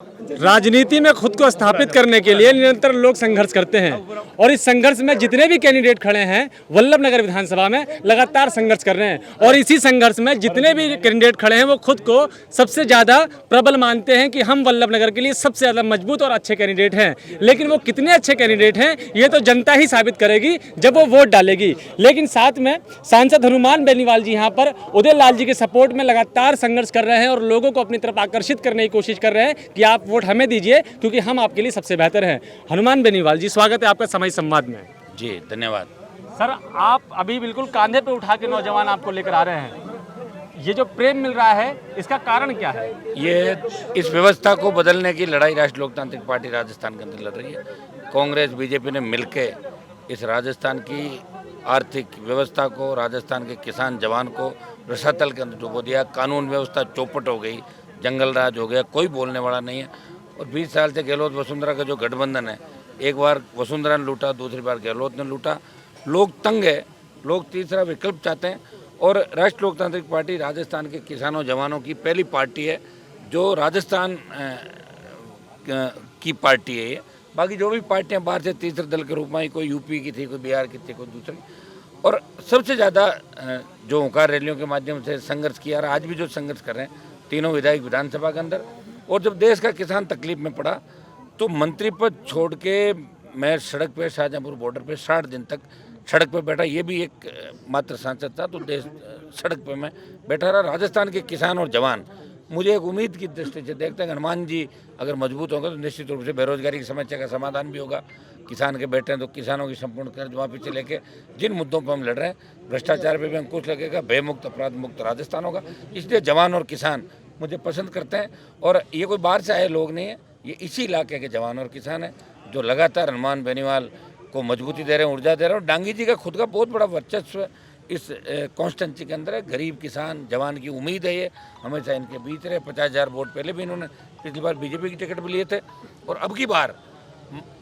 राजनीति में खुद को स्थापित करने के लिए निरंतर लोग संघर्ष करते हैं और इस संघर्ष में जितने भी कैंडिडेट खड़े हैं वल्लभ नगर विधानसभा में लगातार संघर्ष कर रहे हैं और इसी संघर्ष में जितने भी कैंडिडेट खड़े हैं वो खुद को सबसे ज़्यादा प्रबल मानते हैं कि हम वल्लभ नगर के लिए सबसे ज़्यादा मजबूत और अच्छे कैंडिडेट हैं। लेकिन वो कितने अच्छे कैंडिडेट हैं ये तो जनता ही साबित करेगी जब वो वोट डालेगी। लेकिन साथ में सांसद हनुमान बेनीवाल जी यहाँ पर उदय लाल जी के सपोर्ट में लगातार संघर्ष कर रहे हैं और लोगों को अपनी तरफ आकर्षित करने की कोशिश कर रहे हैं कि आप वोट हमें दीजिए क्योंकि हम आपके लिए सबसे बेहतर हैं। हनुमान बेनीवाल जी, स्वागत है आपका समय संवाद में। जी धन्यवाद सर, आप अभी बिल्कुल कांधे पे उठा के नौजवान आपको लेकर आ रहे हैं, ये जो प्रेम मिल रहा है इसका कारण क्या है? ये इस व्यवस्था को बदलने की लड़ाई राष्ट्रीय लोकतांत्रिक पार्टी राजस्थान के अंदर लड़ रही है। कांग्रेस बीजेपी ने मिलकर इस राजस्थान की आर्थिक व्यवस्था को, राजस्थान के किसान जवान को रसातल के अंदर डुबो दिया। कानून व्यवस्था चौपट हो गई, जंगल राज हो गया, कोई बोलने वाला नहीं है। और 20 साल से गहलोत वसुंधरा का जो गठबंधन है, एक बार वसुंधरा ने लूटा, दूसरी बार गहलोत ने लूटा। लोग तंग है, लोग तीसरा विकल्प चाहते हैं। और राष्ट्रीय लोकतांत्रिक पार्टी राजस्थान के किसानों जवानों की पहली पार्टी है जो राजस्थान की पार्टी है ये। बाकी जो भी पार्टियां बाहर से तीसरे दल के रूप में आई, कोई यूपी की थी, कोई बिहार की थी, कोई दूसरी। और सबसे ज़्यादा जो हुंकार रैलियों के माध्यम से संघर्ष किया और आज भी जो संघर्ष कर रहे हैं तीनों विधायक विधानसभा के अंदर। और जब देश का किसान तकलीफ में पड़ा तो मंत्री पद छोड़ के मैं सड़क पे शाहजहाँपुर बॉर्डर पे 60 दिन तक सड़क पे बैठा। ये भी एक मात्र सांसद था तो देश सड़क पे मैं बैठा रहा। राजस्थान के किसान और जवान मुझे एक उम्मीद की दृष्टि से देखते हैं। हनुमान जी अगर मजबूत होंगे तो निश्चित रूप से बेरोजगारी की समस्या का समाधान भी होगा। किसान के बेटे हैं तो किसानों की संपूर्ण कर्ज माफी से लेके जिन मुद्दों पर हम लड़ रहे हैं, भ्रष्टाचार पे भी अंकुश लगेगा, भयमुक्त अपराध मुक्त राजस्थान होगा। इसलिए जवान और किसान मुझे पसंद करते हैं। और ये कोई बाहर से आए लोग नहीं है, ये इसी इलाके के जवान और किसान हैं जो लगातार हनुमान बेनीवाल को मजबूती दे रहे हैं, ऊर्जा दे रहे हैं। और डांगी जी का खुद का बहुत बड़ा वर्चस्व इस कॉन्स्टेंसी के अंदर है। गरीब किसान जवान की उम्मीद है, ये हमेशा इनके बीच रहे। 50,000 वोट पहले भी इन्होंने पिछली बार बीजेपी की टिकट भी लिए थे और अब की बार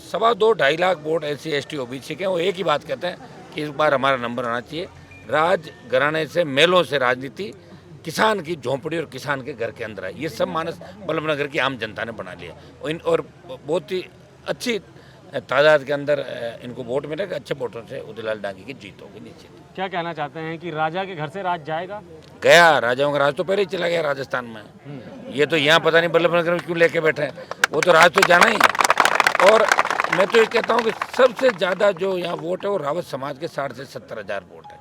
2.25 lakh vote SC ST OBC के। वो एक ही बात कहते हैं कि इस बार हमारा नंबर आना चाहिए। राज घराने से, मेलों से राजनीति किसान की झोंपड़ी और किसान के घर के अंदर है। ये सब मानस वल्लभ नगर की आम जनता ने बना लिया और बहुत ही अच्छी तादाद के अंदर इनको वोट मिलेगा। अच्छे वोटों से उदयलाल डांगी की जीत होगी निश्चित। क्या कहना चाहते हैं कि राजा के घर से राज जाएगा? गया, राजाओं का राज तो पहले ही चला गया राजस्थान में। ये तो यहाँ पता नहीं वल्लभ नगर में क्यों लेके बैठे हैं, वो तो राज तो जाना ही। और मैं तो ये कहता हूँ कि सबसे ज़्यादा जो यहाँ वोट है वो रावत समाज के 60 से 70 हज़ार वोट है।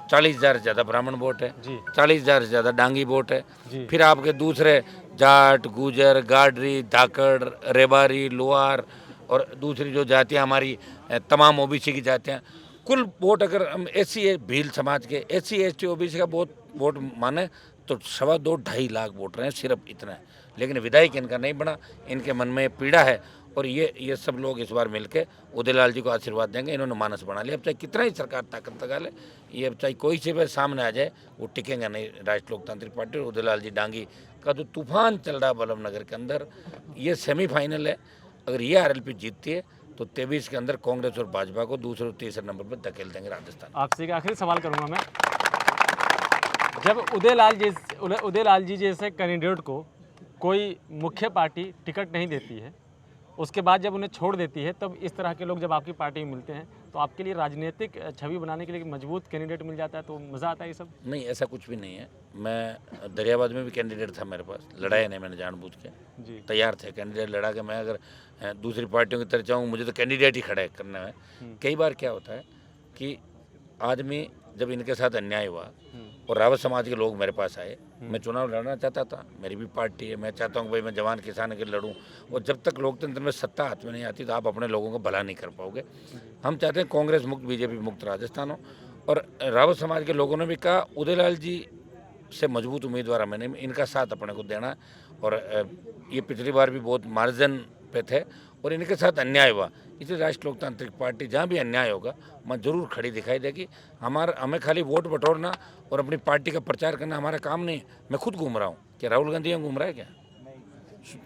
40,000 से ज़्यादा ब्राह्मण वोट है, 40,000 से ज़्यादा डांगी वोट है। फिर आपके दूसरे जाट, गुजर, गाडरी, धाकड़, रेबारी, लोहार और दूसरी जो जातियाँ हमारी तमाम OBC की जातियाँ, कुल वोट अगर हम SC भील समाज के SC ST OBC का बहुत वोट माने तो 2.25 लाख वोट रहे हैं, सिर्फ इतना है। लेकिन विधायक इनका नहीं बना, इनके मन में पीड़ा है और ये सब लोग इस बार मिलके उदयलाल जी को आशीर्वाद देंगे। इन्होंने मानस बना लिया। अब चाहे कितना ही सरकार ताकत लगा ले, ये अब चाहे कोई से भी सामने आ जाए वो टिकेगा नहीं। राष्ट्रीय लोकतांत्रिक पार्टी और उदयलाल जी डांगी का जो तूफान चल रहा है वल्लभ नगर के अंदर, ये सेमीफाइनल है। अगर ये RLP जीतती है तो 23 के अंदर कांग्रेस और भाजपा को दूसरे और तीसरे नंबर पर धकेल देंगे राजस्थान। आपसे एक आखिरी सवाल करूंगा मैं, जब उदयलाल जी जैसे कैंडिडेट को कोई मुख्य पार्टी टिकट नहीं देती है, उसके बाद जब उन्हें छोड़ देती है, तब इस तरह के लोग जब आपकी पार्टी में मिलते हैं तो आपके लिए राजनीतिक छवि बनाने के लिए मजबूत कैंडिडेट मिल जाता है तो मज़ा आता है। ये सब नहीं, ऐसा कुछ भी नहीं है। मैं दरियाबाद में भी कैंडिडेट था मेरे पास, लड़ाया नहीं मैंने, जानबूझ के तैयार थे कैंडिडेट लड़ा के। मैं अगर दूसरी पार्टियों की तरफ जाऊँ, मुझे तो कैंडिडेट ही खड़ा करने में। कई बार क्या होता है कि आदमी जब इनके साथ अन्याय हुआ और रावत समाज के लोग मेरे पास आए, मैं चुनाव लड़ना चाहता था, मेरी भी पार्टी है, मैं चाहता हूँ भाई मैं जवान किसान के लड़ूं। और जब तक लोकतंत्र में सत्ता हाथ में नहीं आती तो आप अपने लोगों को भला नहीं कर पाओगे। हम चाहते हैं कांग्रेस मुक्त, बीजेपी मुक्त राजस्थान हो। और रावत समाज के लोगों ने भी कहा उदयलाल जी से मजबूत उम्मीदवार मैंने इनका साथ अपने को देना। और ये पिछली बार भी बहुत मार्जिन पे थे और इनके साथ अन्याय हुआ, इसलिए राष्ट्रीय लोकतांत्रिक पार्टी जहाँ भी अन्याय होगा मैं जरूर खड़ी दिखाई देगी। हमें खाली वोट बटोरना और अपनी पार्टी का प्रचार करना हमारा काम नहीं है। मैं खुद घूम रहा हूँ, क्या राहुल गांधी यहाँ घूम रहा है, क्या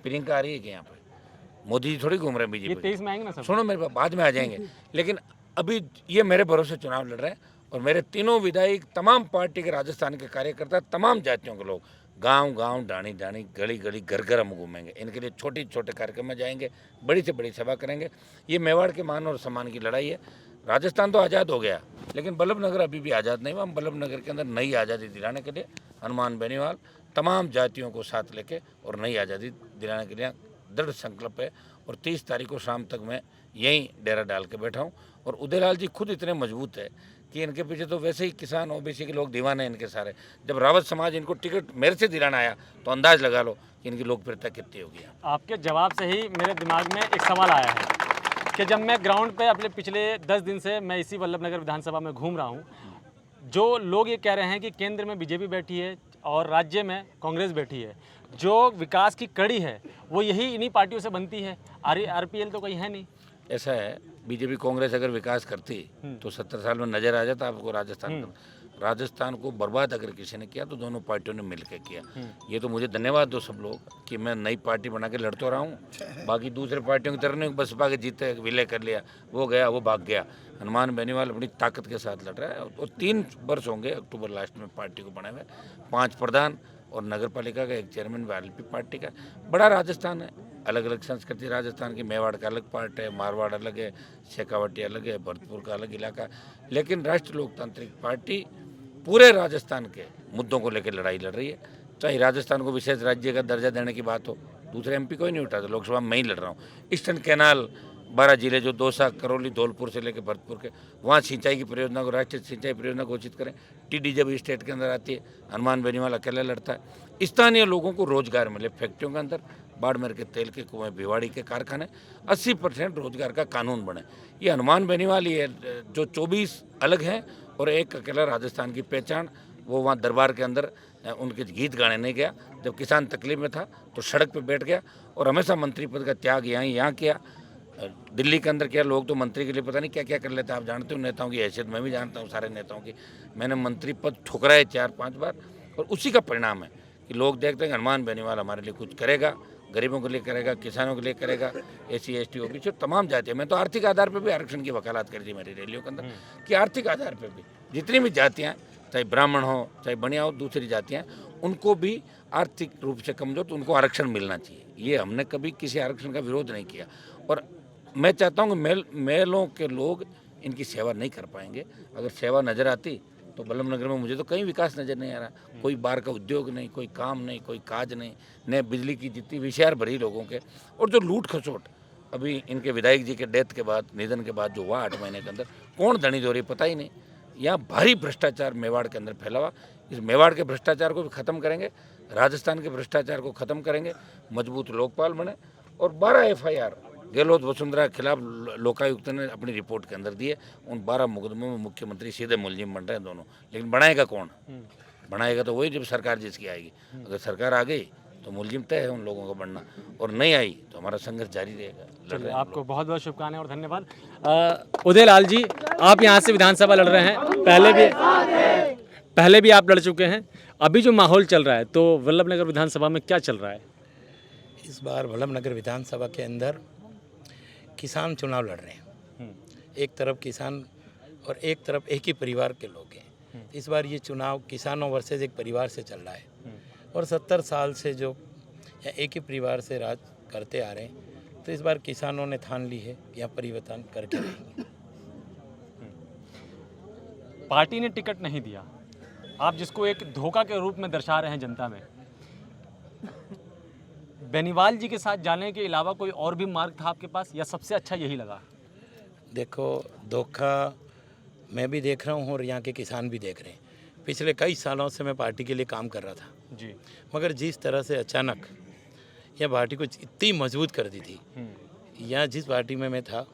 प्रियंका आ रही है क्या यहाँ पे, मोदी जी थोड़ी घूम रहे हैं बीजेपी। 23 में आएंगे ना सब? सुनो मेरे पास, बाद में आ जाएंगे। लेकिन अभी ये मेरे भरोसे चुनाव लड़ रहे हैं और मेरे तीनों विधायक, तमाम पार्टी के राजस्थान के कार्यकर्ता, तमाम जातियों के लोग गांव गांव डाणी डाणी गली गली घर घर हम घूमेंगे। इनके लिए छोटे छोटे कार्यक्रम में जाएंगे, बड़ी से बड़ी सभा करेंगे। ये मेवाड़ के मान और सम्मान की लड़ाई है। राजस्थान तो आज़ाद हो गया, लेकिन बल्लभनगर अभी भी आज़ाद नहीं हुआ। हम बल्लभनगर के अंदर नई आज़ादी दिलाने के लिए हनुमान बेनीवाल तमाम जातियों को साथ लेके और नई आज़ादी दिलाने के लिए दृढ़ संकल्प है। और 30 तारीख को शाम तक मैं यहीं डेरा डाल के बैठा हूँ। और उदयलाल जी खुद इतने मजबूत है कि इनके पीछे तो वैसे ही किसान ओबीसी के लोग दीवाने हैं इनके सारे। जब रावत समाज इनको टिकट मेरे से दिलाना आया तो अंदाज लगा लो कि इनकी लोकप्रियता कितनी होगी। आपके जवाब से ही मेरे दिमाग में एक सवाल आया है कि जब मैं ग्राउंड पे अपने पिछले 10 दिन से मैं इसी वल्लभनगर विधानसभा में घूम रहा हूँ, जो लोग ये कह रहे हैं कि केंद्र में बीजेपी बैठी है और राज्य में कांग्रेस बैठी है, जो विकास की कड़ी है वो यही इन्हीं पार्टियों से बनती है। आरपीएल तो कहीं है नहीं। ऐसा है, बीजेपी कांग्रेस अगर विकास करती तो 70 साल में नजर आ जाता आपको राजस्थान का। राजस्थान को बर्बाद अगर किसी ने किया तो दोनों पार्टियों ने मिलकर किया। ये तो मुझे धन्यवाद दो सब लोग कि मैं नई पार्टी बना के लड़ तो रहा हूँ। बाकी दूसरे पार्टियों की तरह नहीं बसपा के जीते विलय कर लिया, वो गया वो भाग गया। हनुमान बेनीवाल अपनी ताकत के साथ लड़ रहा है। और 3 वर्ष होंगे अक्टूबर लास्ट में पार्टी को बनाए हुए, 5 प्रधान और नगर पालिका का 1 चेयरमैन एलपी पार्टी का। बड़ा राजस्थान है, अलग अलग संस्कृति राजस्थान की। मेवाड़ का अलग पार्ट है, मारवाड़ अलग है, शेखावटी अलग है, भरतपुर का अलग इलाका। लेकिन राष्ट्रीय लोकतांत्रिक पार्टी पूरे राजस्थान के मुद्दों को लेकर लड़ाई लड़ रही है। चाहे राजस्थान को विशेष राज्य का दर्जा देने की बात हो, दूसरे एमपी कोई नहीं उठाता, लोकसभा में ही लड़ रहा हूँ। ईस्टर्न कैनाल 12 जिले जो दौसा, करौली, धौलपुर से लेकर भरतपुर के, वहाँ सिंचाई की परियोजना को राष्ट्रीय सिंचाई परियोजना घोषित करें। टीडी जब स्टेट के अंदर आती है, हनुमान बेनीवाल अकेला लड़ता है। स्थानीय लोगों को रोजगार मिले, फैक्ट्रियों के अंदर बाड़मेर के तेल के कुएं, भिवाड़ी के कारखाने, 80% रोजगार का कानून बने। ये हनुमान बेनीवाल ही है जो 24 अलग हैं और एक अकेला राजस्थान की पहचान। वो वहाँ दरबार के अंदर उनके गीत गाने नहीं गया, जब किसान तकलीफ में था तो सड़क पे बैठ गया और हमेशा मंत्री पद का त्याग यहाँ किया। दिल्ली के अंदर किया। लोग तो मंत्री के लिए पता नहीं क्या क्या कर लेते हैं, आप जानते हो नेताओं की हैसियत मैं भी जानता हूँ, सारे नेताओं की। मैंने मंत्री पद ठुकराए 4-5 बार और उसी का परिणाम है कि लोग देखते हैं कि हनुमान बेनीवाल हमारे लिए कुछ करेगा, गरीबों के लिए करेगा, किसानों के लिए करेगा, SC ST OBC तमाम जातियाँ। मैं तो आर्थिक आधार पर भी आरक्षण की वकालत करी थी मेरी रैलियों के अंदर कि आर्थिक आधार पर भी जितनी भी जातियाँ, चाहे ब्राह्मण हो चाहे बनिया हो, दूसरी जातियाँ, उनको भी आर्थिक रूप से कमजोर तो उनको आरक्षण मिलना चाहिए। ये हमने कभी किसी आरक्षण का विरोध नहीं किया। और मैं चाहता हूँ कि महलों के लोग इनकी सेवा नहीं कर पाएंगे। अगर सेवा नज़र आती तो बल्लभनगर में मुझे तो कहीं विकास नज़र नहीं आ रहा। कोई बाहर का उद्योग नहीं, कोई काम नहीं, कोई काज नहीं, न बिजली की जितनी विषयार भरी लोगों के। और जो लूट खसोट अभी इनके विधायक जी के डेथ के बाद, निधन के बाद जो हुआ 8 महीने के अंदर, कौन धनी धोरी पता ही नहीं। यहाँ भारी भ्रष्टाचार मेवाड़ के अंदर फैला हुआ। इस मेवाड़ के भ्रष्टाचार को भी ख़त्म करेंगे, राजस्थान के भ्रष्टाचार को ख़त्म करेंगे, मजबूत लोकपाल बने। और 12 FIR गहलोत वसुंधरा के खिलाफ लोकायुक्त ने अपनी रिपोर्ट के अंदर दिए। उन 12 मुकदमों में मुख्यमंत्री सीधे मुलजिम बन रहे हैं दोनों। लेकिन बनाएगा कौन? बनाएगा तो वही जब सरकार जिसकी आएगी। अगर सरकार आ गई तो मुलजिम तय है उन लोगों का बनना, और नहीं आई तो हमारा संघर्ष जारी रहेगा। चलिए, आपको बहुत बहुत शुभकामनाएं और धन्यवाद। उदयलाल जी, आप यहाँ से विधानसभा लड़ रहे हैं, पहले भी आप लड़ चुके हैं। अभी जो माहौल चल रहा है तो वल्लभनगर विधानसभा में क्या चल रहा है? इस बार वल्लभनगर विधानसभा के अंदर किसान चुनाव लड़ रहे हैं। एक तरफ किसान और एक तरफ एक ही परिवार के लोग हैं। इस बार ये चुनाव किसानों वर्सेस एक परिवार से चल रहा है। और 70 साल से जो एक ही परिवार से राज करते आ रहे हैं, तो इस बार किसानों ने ठान ली है या परिवर्तन करके रहेंगे। पार्टी ने टिकट नहीं दिया, आप जिसको एक धोखा के रूप में दर्शा रहे हैं जनता में, बेनीवाल जी के साथ जाने के अलावा कोई और भी मार्ग था आपके पास, या सबसे अच्छा यही लगा? देखो, धोखा मैं भी देख रहा हूँ और यहाँ के किसान भी देख रहे हैं। पिछले कई सालों से मैं पार्टी के लिए काम कर रहा था जी, मगर जिस तरह से अचानक यह पार्टी को इतनी मजबूत कर दी थी, या जिस पार्टी में मैं था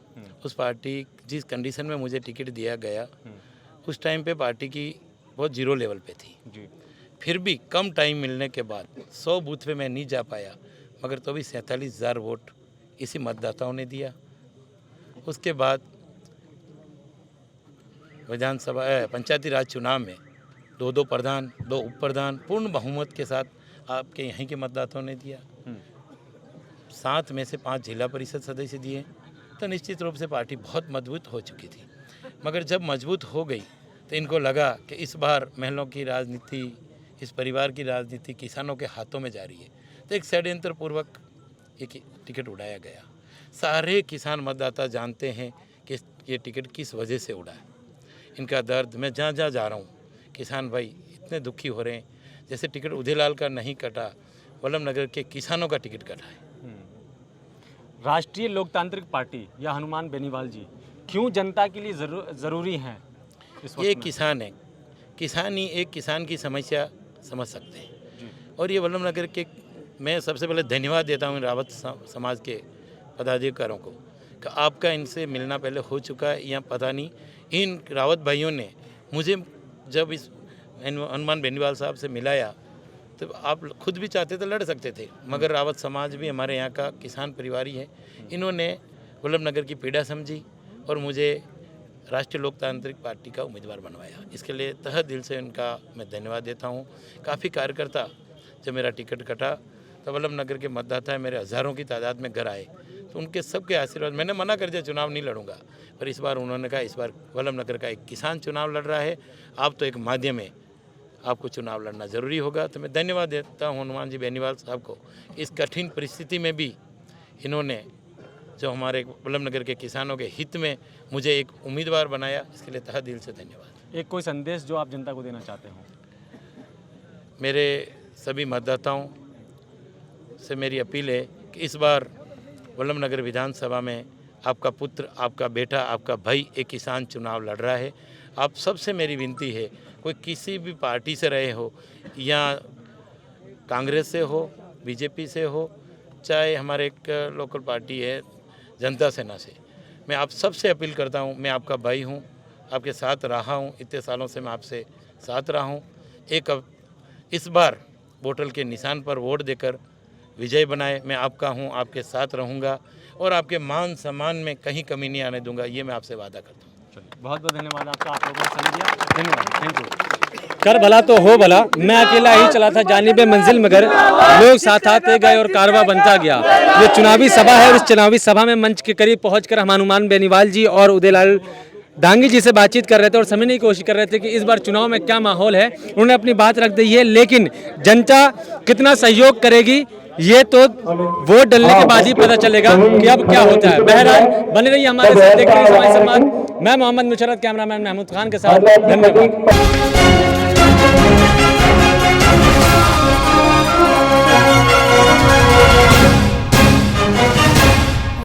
उस पार्टी जिस कंडीशन में मुझे टिकट दिया गया, उस टाइम पे पार्टी की बहुत जीरो लेवल पे थी जी। फिर भी कम टाइम मिलने के बाद 100 बूथ पे मैं नहीं जा पाया, मगर तो भी 47,000 वोट इसी मतदाताओं ने दिया। उसके बाद विधानसभा पंचायती राज चुनाव में 2 प्रधान 2 उप प्रधान पूर्ण बहुमत के साथ आपके यहीं के मतदाताओं ने दिया। 7 में से 5 जिला परिषद सदस्य दिए। तो निश्चित रूप से पार्टी बहुत मजबूत हो चुकी थी। मगर जब मजबूत हो गई तो इनको लगा कि इस बार महलों की राजनीति इस परिवार की राजनीति किसानों के हाथों में जा रही है। तो एक षड्यंत्र पूर्वक एक टिकट उड़ाया गया। सारे किसान मतदाता जानते हैं कि ये टिकट किस वजह से उड़ा है। इनका दर्द, मैं जहाँ जहाँ जा रहा हूँ किसान भाई इतने दुखी हो रहे हैं, जैसे टिकट उदयलाल का नहीं कटा, वल्लभ नगर के किसानों का टिकट कटा है। राष्ट्रीय लोकतांत्रिक पार्टी या हनुमान बेनीवाल जी क्यों जनता के लिए ज़रूरी हैं इस वक्त ये में? किसान है, किसान ही एक किसान की समस्या समझ सकते हैं। और ये वल्लभ नगर के, मैं सबसे पहले धन्यवाद देता हूँ रावत समाज के पदाधिकारियों को कि आपका इनसे मिलना पहले हो चुका है या पता नहीं। इन रावत भाइयों ने मुझे जब इस हनुमान बेनीवाल साहब से मिलाया तो आप खुद भी चाहते तो लड़ सकते थे, मगर रावत समाज भी हमारे यहाँ का किसान परिवार ही है। इन्होंने वल्लभ नगर की पीड़ा समझी और मुझे राष्ट्रीय लोकतांत्रिक पार्टी का उम्मीदवार बनवाया। इसके लिए तहे दिल से उनका मैं धन्यवाद देता हूँ। काफ़ी कार्यकर्ता जब मेरा टिकट कटा तो वल्लभ नगर के मतदाता मेरे हज़ारों की तादाद में घर आए, तो उनके सबके आशीर्वाद, मैंने मना कर दिया चुनाव नहीं लड़ूंगा, पर इस बार उन्होंने कहा इस बार वल्लभ नगर का एक किसान चुनाव लड़ रहा है, आप तो एक माध्यम है, आपको चुनाव लड़ना ज़रूरी होगा। तो मैं धन्यवाद देता हूँ हनुमान जी बेनीवाल साहब को। इस कठिन परिस्थिति में भी इन्होंने जो हमारे वल्लभ नगर के किसानों के हित में मुझे एक उम्मीदवार बनाया, इसके लिए तहे दिल से धन्यवाद। एक कोई संदेश जो आप जनता को देना चाहते हो? मेरे सभी मतदाताओं से मेरी अपील है कि इस बार वल्लभ नगर विधानसभा में आपका पुत्र, आपका बेटा, आपका भाई एक किसान चुनाव लड़ रहा है। आप सबसे मेरी विनती है, कोई किसी भी पार्टी से रहे हो या कांग्रेस से हो, बीजेपी से हो, चाहे हमारे एक लोकल पार्टी है जनता सेना से, मैं आप सबसे अपील करता हूं, मैं आपका भाई हूं, आपके साथ रहा हूं, इतने सालों से मैं आपसे साथ रहा हूं। इस बार बोतल के निशान पर वोट देकर विजय बनाए। मैं आपका हूं, आपके साथ रहूंगा और आपके मान सम्मान में कहीं कमी नहीं आने दूंगा, ये मैं आपसे वादा करता हूं। बहुत बहुत धन्यवाद आपका, आप लोगों ने समय दिया। धन्यवाद, थैंक यू। कर भला तो हो भला, मैं अकेला ही चला था जानिबे मंजिल मगर लोग साथ आते गए और कारवा बनता गया। ये चुनावी सभा है और इस चुनावी सभा में मंच के करीब पहुंचकर हम हनुमान बेनीवाल जी और उदयलाल डांगी जी से बातचीत कर रहे थे और समझने की कोशिश कर रहे थे कि इस बार चुनाव में क्या माहौल है। उन्होंने अपनी बात रख दी है, लेकिन जनता कितना सहयोग करेगी ये तो वोट डलने के बाद ही पता चलेगा कि अब क्या होता है। बहरहाल बने रहिए हमारे साथ, देखते रहिए समाज सम्मान। मैं मोहम्मद मुशर्रफ, कैमरामैन महमूद खान के साथ, धन्यवाद।